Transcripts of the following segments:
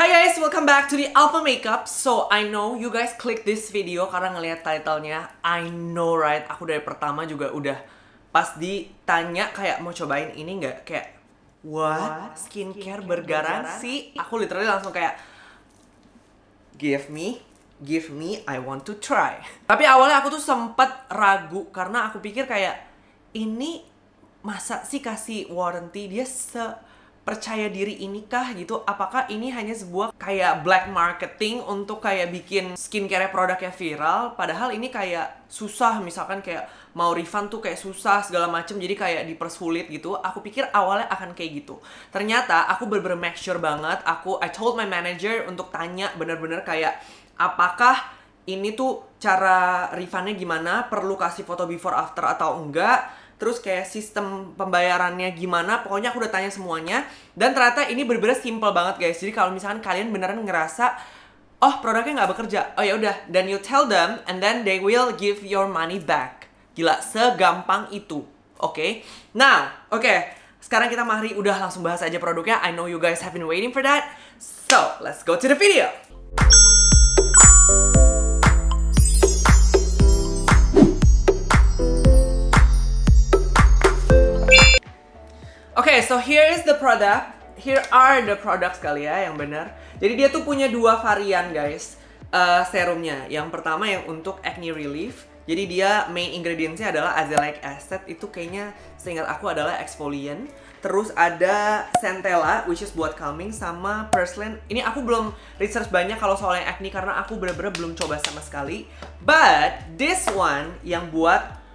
Hi guys, welcome back to the Alpha Makeup. So, I know you guys click this video karena ngelihat title-nya. I know right, aku dari pertama juga udah pas ditanya kayak mau cobain ini nggak? Kayak, what? Skincare bergaransi? Aku literally langsung kayak, give me, I want to try. Tapi awalnya aku tuh sempat ragu karena aku pikir kayak, ini masa sih kasih warranty? Dia percaya diri inikah gitu? Apakah ini hanya sebuah kayak black marketing untuk kayak bikin skincare produknya viral? Padahal ini kayak susah, misalkan kayak mau refund tuh kayak susah segala macem, jadi kayak dipersulit gitu. Aku pikir awalnya akan kayak gitu. Ternyata aku bener-bener make sure banget. I told my manager untuk tanya bener-bener kayak apakah ini tuh cara refundnya gimana? Perlu kasih foto before after atau enggak? Terus kayak sistem pembayarannya gimana, pokoknya aku udah tanya semuanya. Dan ternyata ini bener-bener simple banget guys. Jadi kalau misalkan kalian beneran ngerasa, oh produknya nggak bekerja, oh ya udah, then you tell them and then they will give your money back. Gila, segampang itu. Oke? Now, sekarang kita mari udah langsung bahas aja produknya. I know you guys have been waiting for that. So, let's go to the video. Oke, so here is the product. Here are the products kali ya yang benar. Jadi dia tuh punya dua varian guys, serumnya. Yang pertama yang untuk acne relief. Jadi dia main ingredientsnya adalah azelaic acid. Itu kayaknya seingat aku adalah exfoliant. Terus ada centella, which is buat calming, sama purslane. Ini aku belum research banyak kalau soal yang acne karena aku bener-bener belum coba sama sekali. But this one yang buat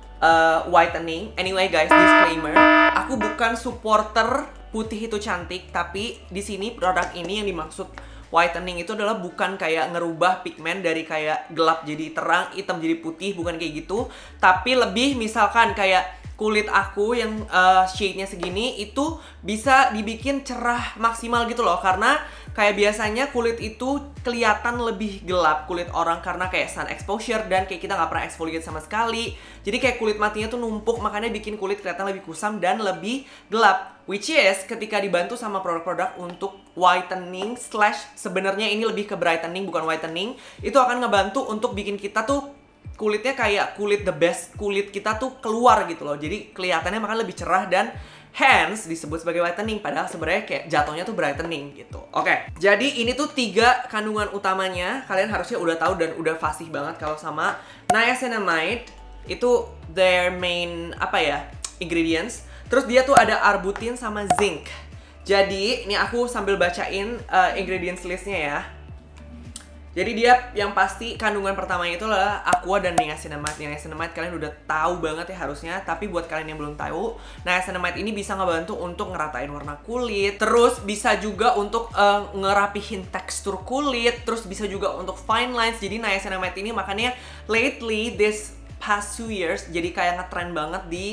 whitening. Anyway guys, disclaimer, aku bukan supporter putih itu cantik, tapi di sini produk ini yang dimaksud whitening itu adalah bukan kayak ngerubah pigmen dari kayak gelap jadi terang, hitam jadi putih, bukan kayak gitu. Tapi lebih misalkan kayak kulit aku yang shade-nya segini itu bisa dibikin cerah maksimal gitu loh. Karena kayak biasanya kulit itu kelihatan lebih gelap kulit orang karena kayak sun exposure dan kayak kita nggak pernah exfoliate sama sekali. Jadi kayak kulit matinya tuh numpuk, makanya bikin kulit kelihatan lebih kusam dan lebih gelap. Which is ketika dibantu sama produk-produk untuk whitening slash sebenarnya ini lebih ke brightening bukan whitening, itu akan ngebantu untuk bikin kita tuh kulitnya kayak kulit the best kulit kita tuh keluar gitu loh. Jadi kelihatannya makan lebih cerah dan hence disebut sebagai whitening, padahal sebenarnya kayak jatuhnya tuh brightening gitu. Oke, jadi ini tuh 3 kandungan utamanya. Kalian harusnya udah tahu dan udah fasih banget kalau sama niacinamide. Itu their main ingredients. Terus dia tuh ada arbutin sama zinc. Jadi ini aku sambil bacain ingredients listnya ya. Jadi dia yang pasti kandungan pertamanya itu adalah aqua dan niacinamide. Niacinamide kalian udah tahu banget ya harusnya, tapi buat kalian yang belum tahu, niacinamide ini bisa ngebantu untuk ngeratain warna kulit, terus bisa juga untuk ngerapihin tekstur kulit, terus bisa juga untuk fine lines. Jadi niacinamide ini makanya lately this past 2 years jadi kayak ngetrend banget di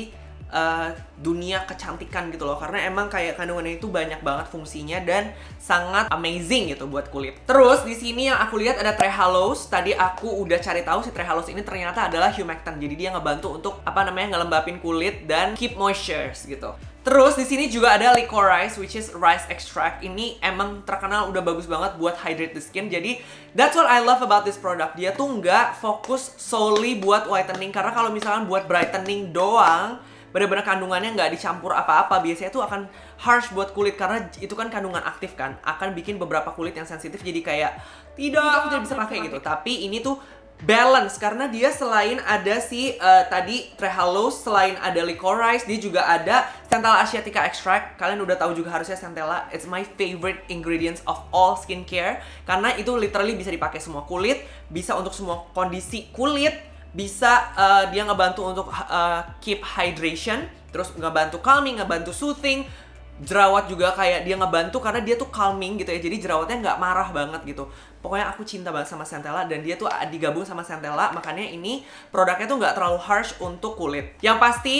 dunia kecantikan gitu loh, karena emang kayak kandungannya itu banyak banget fungsinya dan sangat amazing gitu buat kulit. Terus di sini yang aku lihat ada trehalose. Tadi aku udah cari tahu si trehalose ini ternyata adalah humectant. Jadi dia ngebantu untuk ngelembapin kulit dan keep moisture gitu. Terus di sini juga ada licorice, which is rice extract. Ini emang terkenal udah bagus banget buat hydrate the skin. Jadi that's what I love about this product. Dia tuh nggak fokus solely buat whitening, karena kalau misalkan buat brightening doang, bener-bener kandungannya nggak dicampur apa-apa, biasanya tuh akan harsh buat kulit karena itu kan kandungan aktif kan, akan bikin beberapa kulit yang sensitif jadi kayak aku tidak bisa pakai gitu. Tapi ini tuh balance karena dia selain ada si tadi trehalose, selain ada licorice, dia juga ada centella asiatica extract. Kalian udah tahu juga harusnya centella, it's my favorite ingredients of all skincare karena itu literally bisa dipakai semua kulit, bisa untuk semua kondisi kulit. Bisa dia ngebantu untuk keep hydration, terus ngebantu calming, ngebantu soothing. Jerawat juga kayak dia ngebantu karena dia tuh calming gitu ya, jadi jerawatnya nggak marah banget gitu. Pokoknya aku cinta banget sama centella dan dia tuh digabung sama centella, makanya ini produknya tuh nggak terlalu harsh untuk kulit. Yang pasti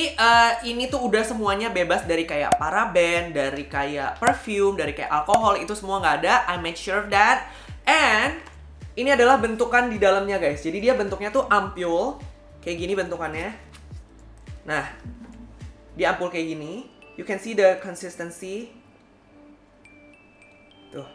ini tuh udah semuanya bebas dari kayak paraben, dari kayak perfume, dari kayak alkohol, itu semua nggak ada. I made sure of that. And ini adalah bentukan di dalamnya guys. Jadi dia bentuknya tuh ampul. Kayak gini bentukannya. Nah, di ampul kayak gini. You can see the consistency. Tuh.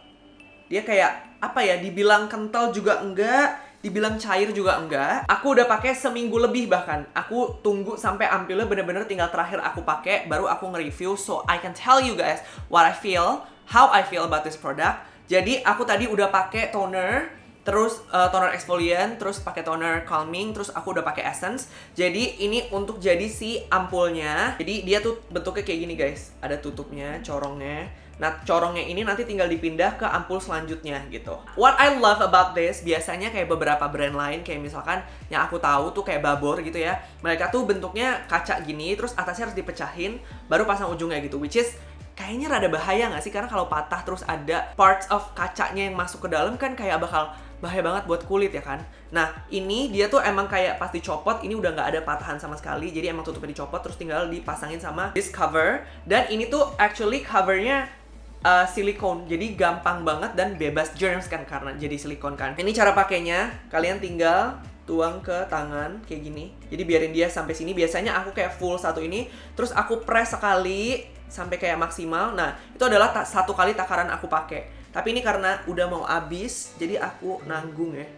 Dia kayak apa ya, dibilang kental juga enggak, dibilang cair juga enggak. Aku udah pakai seminggu lebih bahkan. Aku tunggu sampai ampulnya bener-bener tinggal terakhir aku pakai, baru aku nge-review. So I can tell you guys what I feel, how I feel about this product. Jadi aku tadi udah pakai toner, terus toner exfoliant, terus pakai toner calming, terus aku udah pakai essence. Jadi ini untuk jadi si ampulnya. Jadi dia tuh bentuknya kayak gini guys. Ada tutupnya, corongnya. Nah, corongnya ini nanti tinggal dipindah ke ampul selanjutnya gitu. What I love about this, biasanya kayak beberapa brand lain, kayak misalkan yang aku tahu tuh kayak Babor gitu ya. Mereka tuh bentuknya kaca gini, terus atasnya harus dipecahin, baru pasang ujungnya gitu. Which is kayaknya rada bahaya nggak sih? Karena kalau patah terus ada parts of kacanya yang masuk ke dalam kan kayak bakal bahaya banget buat kulit ya kan. Nah, ini dia tuh emang kayak pas dicopot, ini udah nggak ada patahan sama sekali. Jadi emang tutupnya dicopot, terus tinggal dipasangin sama this cover. Dan ini tuh actually covernya silikon, jadi gampang banget dan bebas germs kan karena jadi silikon kan. Ini cara pakainya, kalian tinggal tuang ke tangan kayak gini. Jadi biarin dia sampai sini. Biasanya aku kayak full satu ini, terus aku press sekali sampai kayak maksimal. Nah, itu adalah satu kali takaran aku pakai. Tapi ini karena udah mau habis, jadi aku nanggung ya.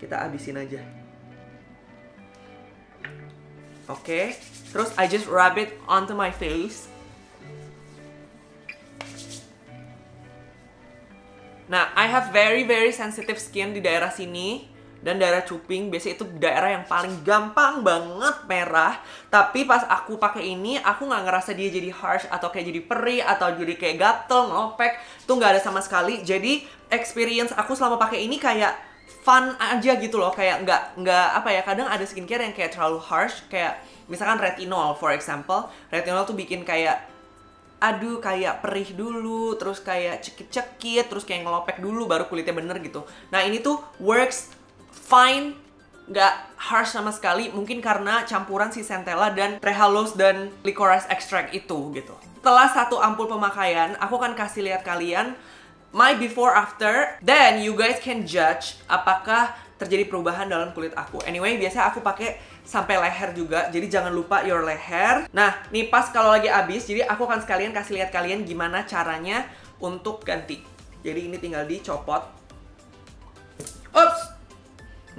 Kita habisin aja. Oke, terus I just rub it onto my face. Nah, I have very sensitive skin di daerah sini dan daerah cuping. Biasanya itu daerah yang paling gampang banget merah. Tapi pas aku pakai ini, aku nggak ngerasa dia jadi harsh atau kayak jadi perih atau jadi kayak gatel, ngelopek. Itu nggak ada sama sekali. Jadi experience aku selama pakai ini kayak fun aja gitu loh. Kayak nggak apa ya. Kadang ada skincare yang kayak terlalu harsh. Kayak misalkan retinol, for example. Retinol tuh bikin kayak aduh kayak perih dulu, terus kayak cekit-cekit, terus kayak ngelopek dulu baru kulitnya bener gitu. Nah ini tuh works fine, nggak harsh sama sekali. Mungkin karena campuran si centella dan trehalose dan licorice extract itu gitu. Setelah satu ampul pemakaian, aku akan kasih lihat kalian my before after. Then you guys can judge apakah terjadi perubahan dalam kulit aku. Anyway, biasa aku pakai sampai leher juga, jadi jangan lupa your leher. Nah, nih pas kalau lagi habis, jadi aku akan sekalian kasih lihat kalian gimana caranya untuk ganti. Jadi ini tinggal dicopot. Ups.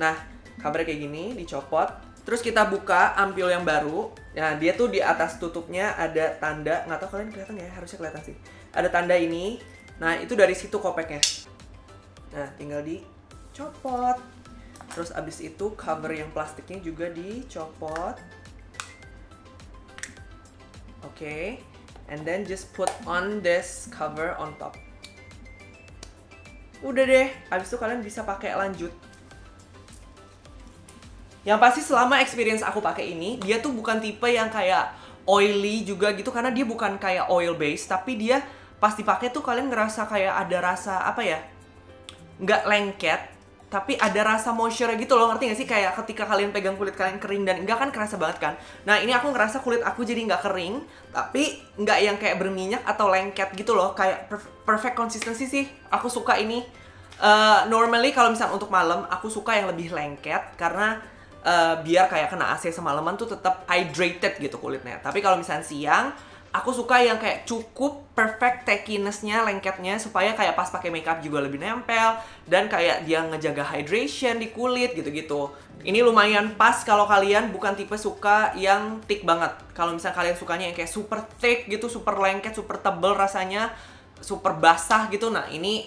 Nah, covernya kayak gini, dicopot. Terus kita buka ampul yang baru. Nah, dia tuh di atas tutupnya ada tanda, nggak tahu kalian kelihatan ya, harusnya kelihatan sih. Ada tanda ini. Nah, itu dari situ kopeknya. Nah, tinggal dicopot. Terus abis itu cover yang plastiknya juga dicopot. Oke. And then just put on this cover on top. Udah deh, abis itu kalian bisa pakai lanjut. Yang pasti selama experience aku pakai ini, dia tuh bukan tipe yang kayak oily juga gitu, karena dia bukan kayak oil base, tapi dia pas dipakai tuh kalian ngerasa kayak ada rasa apa ya? Nggak lengket, tapi ada rasa moisture gitu loh, ngerti gak sih? Kayak ketika kalian pegang kulit kalian kering dan enggak kan kerasa banget kan. Nah ini aku ngerasa kulit aku jadi nggak kering, tapi nggak yang kayak berminyak atau lengket gitu loh. Kayak perfect consistency sih, aku suka ini. Normally kalau misalnya untuk malam, aku suka yang lebih lengket, karena biar kayak kena AC semalaman tuh tetap hydrated gitu kulitnya. Tapi kalau misalnya siang, aku suka yang kayak cukup perfect tackiness-nya, lengketnya, supaya kayak pas pakai makeup juga lebih nempel dan kayak dia ngejaga hydration di kulit gitu-gitu. Ini lumayan pas kalau kalian bukan tipe suka yang thick banget. Kalau misalnya kalian sukanya yang kayak super thick gitu, super lengket, super tebel rasanya, super basah gitu. Nah, ini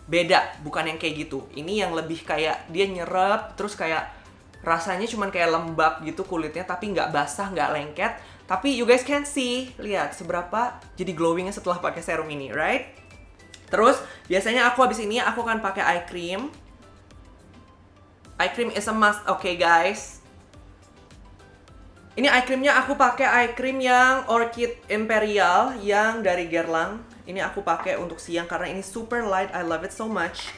beda, bukan yang kayak gitu. Ini yang lebih kayak dia nyerap, terus kayak rasanya cuman kayak lembab gitu kulitnya, tapi nggak basah, nggak lengket. Tapi you guys can see, lihat seberapa jadi glowingnya setelah pakai serum ini, right? Terus biasanya aku habis ini aku akan pakai eye cream. Eye cream is a must, okay guys. Ini eye creamnya aku pakai eye cream yang Orchid Imperial yang dari Guerlain. Ini aku pakai untuk siang karena ini super light, I love it so much.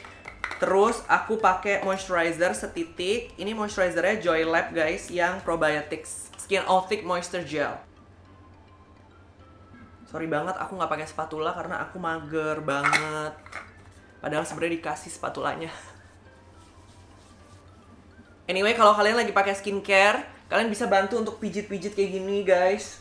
Terus aku pakai moisturizer setitik. Ini moisturizernya Joy Lab guys yang probiotics. Skin All Thick Moisture Gel. Sorry banget aku nggak pakai spatula karena aku mager banget. Padahal sebenarnya dikasih spatulanya. Anyway, kalau kalian lagi pakai skincare, kalian bisa bantu untuk pijit-pijit kayak gini guys.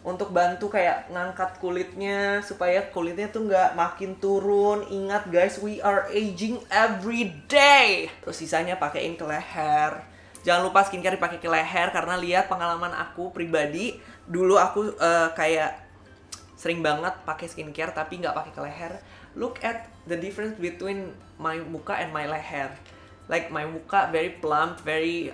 untuk bantu kayak ngangkat kulitnya supaya kulitnya tuh nggak makin turun. Ingat guys, we are aging every day. Terus sisanya pakein ke leher. Jangan lupa skincare dipakai ke leher karena lihat pengalaman aku pribadi. Dulu aku kayak sering banget pakai skincare tapi nggak pakai ke leher. Look at the difference between my muka and my leher. Like my muka very plump, very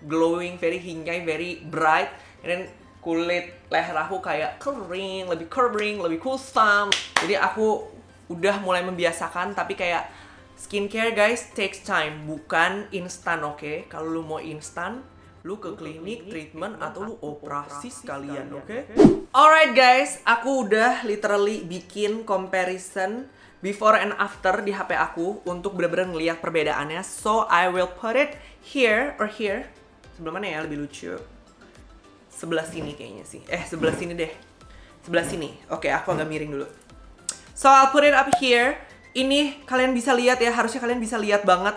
glowing, very hingai, very bright. And then kulit leher aku kayak kering, lebih curving, lebih kusam. Jadi aku udah mulai membiasakan, tapi kayak skincare guys takes time, bukan instan, oke? Kalau lu mau instan, lu ke klinik, treatment, atau lu operasi sekalian, oke? Alright guys, aku udah literally bikin comparison before and after di HP aku untuk bener-bener ngeliat perbedaannya. So I will put it here or here. Sebelah mana ya lebih lucu? Sebelah sini kayaknya sih. Sebelah sini deh. Sebelah sini. Oke, aku agak miring dulu. So, I'll put it up here. Ini kalian bisa lihat ya. Harusnya kalian bisa lihat banget.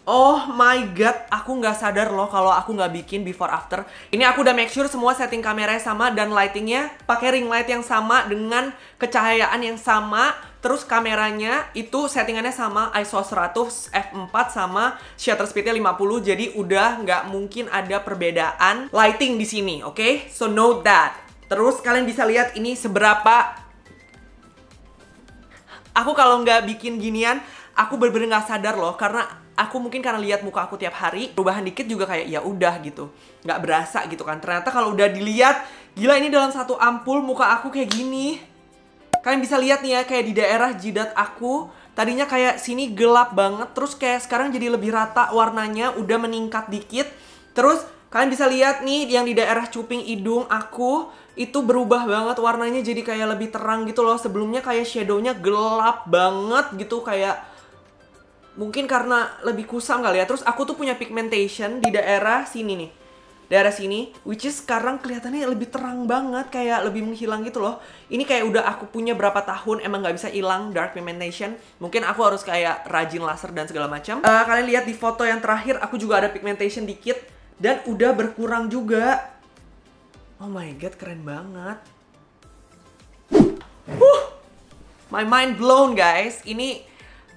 Oh my god, aku nggak sadar loh kalau aku nggak bikin before after. Ini aku udah make sure semua setting kameranya sama dan lightingnya pakai ring light yang sama dengan kecahayaan yang sama. Terus kameranya itu settingannya sama, ISO 100, f4 sama shutter speednya 50. Jadi udah nggak mungkin ada perbedaan lighting di sini, oke? So note that. Terus kalian bisa lihat ini seberapa. Aku kalau nggak bikin ginian, aku bener-bener nggak sadar loh, karena aku mungkin karena lihat muka aku tiap hari, perubahan dikit juga kayak ya udah gitu, nggak berasa gitu kan. Ternyata kalau udah dilihat, gila ini dalam satu ampul muka aku kayak gini. Kalian bisa lihat nih ya, kayak di daerah jidat aku tadinya kayak sini gelap banget, terus kayak sekarang jadi lebih rata warnanya, udah meningkat dikit. Terus kalian bisa lihat nih yang di daerah cuping hidung aku itu berubah banget warnanya, jadi kayak lebih terang gitu loh. Sebelumnya kayak shadownya gelap banget gitu, kayak mungkin karena lebih kusam kali ya. Terus aku tuh punya pigmentation di daerah sini nih, daerah sini, which is sekarang kelihatannya lebih terang banget, kayak lebih menghilang gitu loh. Ini kayak udah aku punya berapa tahun emang nggak bisa hilang dark pigmentation. Mungkin aku harus kayak rajin laser dan segala macam. Kalian lihat di foto yang terakhir aku juga ada pigmentation dikit dan udah berkurang juga. Oh my god, keren banget. My mind blown guys. Ini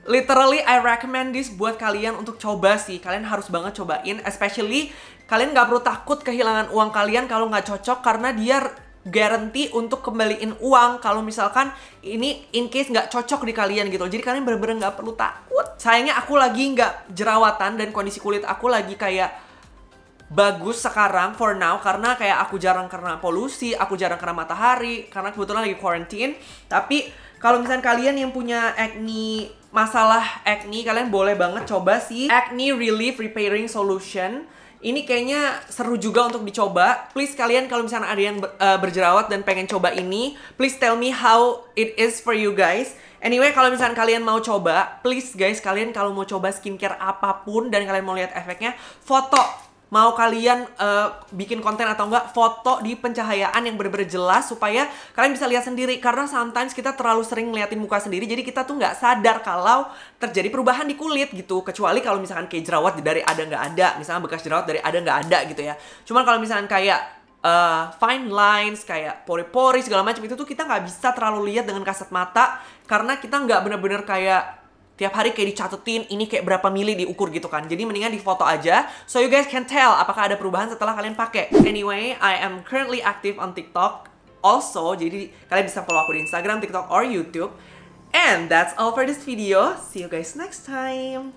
literally I recommend this buat kalian untuk coba sih. Kalian harus banget cobain, especially kalian nggak perlu takut kehilangan uang kalian kalau nggak cocok, karena dia guarantee untuk kembaliin uang kalau misalkan ini in case nggak cocok di kalian gitu. Jadi kalian bener-bener nggak perlu takut. Sayangnya aku lagi nggak jerawatan dan kondisi kulit aku lagi kayak bagus sekarang for now, karena kayak aku jarang kena polusi, aku jarang kena matahari, karena kebetulan lagi quarantine. Tapi kalau misalnya kalian yang punya acne, masalah acne, kalian boleh banget coba sih Acne Relief Repairing Solution. Ini kayaknya seru juga untuk dicoba. Please kalian kalau misalnya ada yang berjerawat dan pengen coba ini, please tell me how it is for you guys. Anyway, kalau misalnya kalian mau coba, please guys, kalian kalau mau coba skincare apapun dan kalian mau lihat efeknya, foto. Mau kalian bikin konten atau enggak, foto di pencahayaan yang bener-bener jelas supaya kalian bisa lihat sendiri. Karena sometimes kita terlalu sering ngeliatin muka sendiri, jadi kita tuh nggak sadar kalau terjadi perubahan di kulit gitu. Kecuali kalau misalkan kayak jerawat dari ada nggak ada, misalnya bekas jerawat dari ada nggak ada gitu ya. Cuman kalau misalkan kayak fine lines, kayak pori-pori segala macam, itu tuh kita nggak bisa terlalu lihat dengan kasat mata, karena kita nggak bener-bener kayak tiap hari kayak dicatetin ini kayak berapa mili diukur gitu kan. Jadi mendingan di foto aja, so you guys can tell apakah ada perubahan setelah kalian pakai. Anyway, I am currently active on TikTok also, jadi kalian bisa follow aku di Instagram, TikTok, or YouTube. And that's all for this video. See you guys next time.